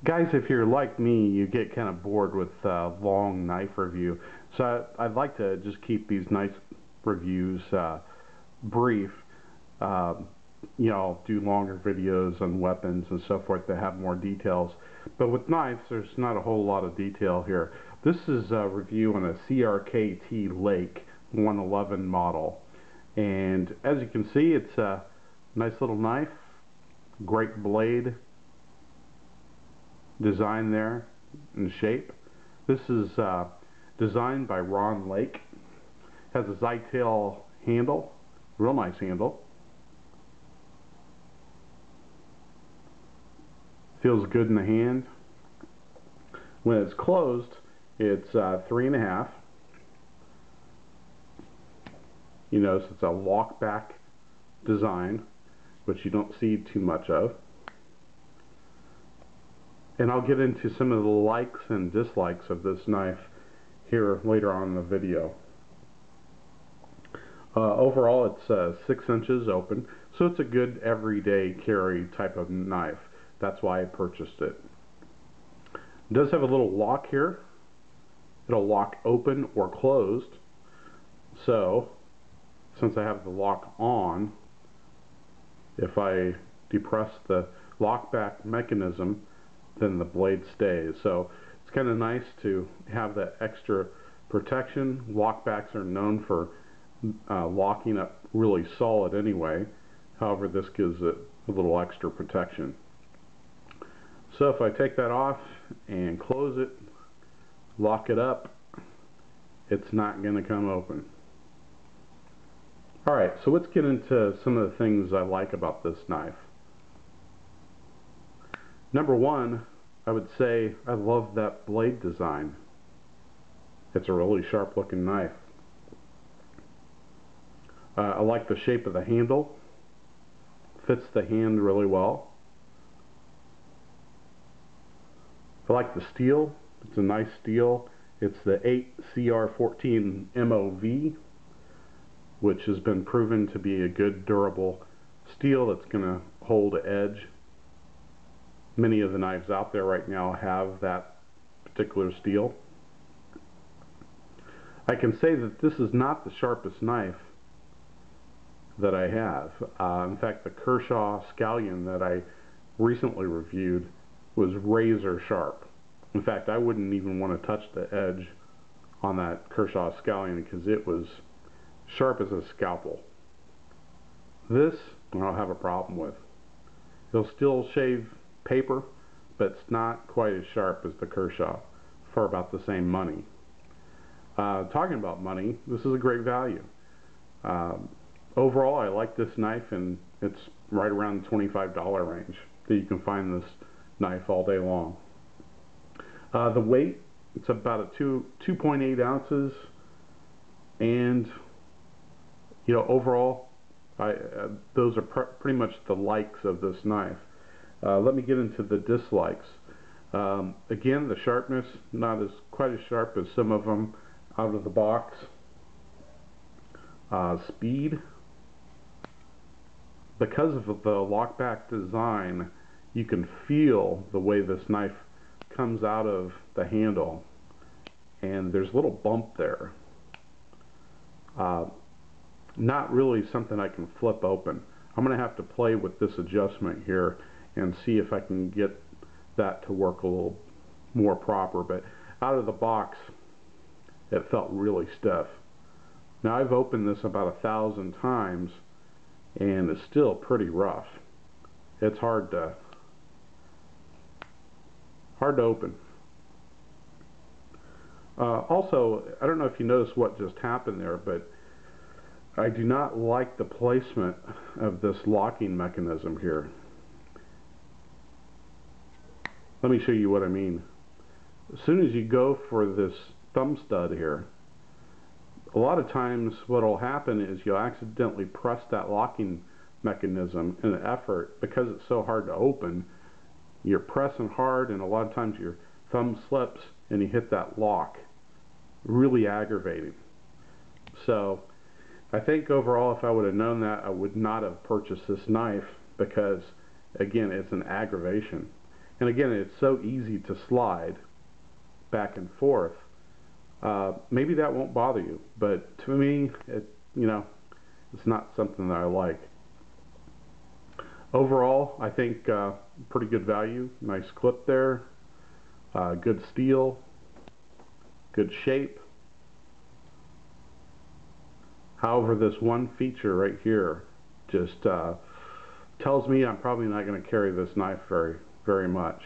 Guys, if you're like me, you get kind of bored with long knife review. So I'd like to just keep these knife reviews brief. Uh, do longer videos on weapons and so forth that have more details. But with knives, there's not a whole lot of detail here. This is a review on a CRKT Lake 111 model. And as you can see, it's a nice little knife, great blade design there and shape. This is designed by Ron Lake. Has a Zytail handle, real nice handle. Feels good in the hand. When it's closed, it's 3.5. You notice it's a lock back design, which you don't see too much of. And I'll get into some of the likes and dislikes of this knife here later on in the video. Overall, it's 6 inches open, so it's a good everyday carry type of knife. That's why I purchased it. It does have a little lock here. It'll lock open or closed. So, since I have the lock on, if I depress the lockback mechanism, then the blade stays. So it's kind of nice to have that extra protection. Lockbacks are known for locking up really solid anyway. However, this gives it a little extra protection. So if I take that off and close it, lock it up, it's not going to come open. Alright, so let's get into some of the things I like about this knife. Number one, I would say I love that blade design. It's a really sharp looking knife. I like the shape of the handle. Fits the hand really well. I like the steel. It's a nice steel. It's the 8CR14 MOV, which has been proven to be a good durable steel that's going to hold edge. Many of the knives out there right now have that particular steel. I can say that this is not the sharpest knife that I have. In fact, the Kershaw scallion that I recently reviewed was razor sharp. In fact, I wouldn't even want to touch the edge on that Kershaw scallion because it was sharp as a scalpel. This I don't have a problem with. It'll still shave paper, but it's not quite as sharp as the Kershaw for about the same money. Talking about money, this is a great value. Overall, I like this knife, and it's right around the $25 range that you can find this knife all day long. The weight, it's about a 2.8 ounces, and overall, those are pretty much the likes of this knife. Let me get into the dislikes. Again, the sharpness, not quite as sharp as some of them out of the box. Speed, because of the lockback design, you can feel the way this knife comes out of the handle, and there's a little bump there. Not really something I can flip open. I'm going to have to play with this adjustment here and see if I can get that to work a little more proper, but out of the box it felt really stiff. Now I've opened this about 1,000 times and it's still pretty rough. It's hard to open. Also, I don't know if you noticed what just happened there, but I do not like the placement of this locking mechanism here. Let me show you what I mean. As soon as you go for this thumb stud here, a lot of times what will happen is you'll accidentally press that locking mechanism in an effort. Because it's so hard to open, you're pressing hard, and a lot of times your thumb slips and you hit that lock. Really aggravating. So I think overall, if I would have known that, I would not have purchased this knife, because again, it's an aggravation. And again, it's so easy to slide back and forth. Maybe that won't bother you, but to me, it's not something that I like. Overall, I think pretty good value. Nice clip there. Good steel. Good shape. However, this one feature right here just tells me I'm probably not going to carry this knife very much.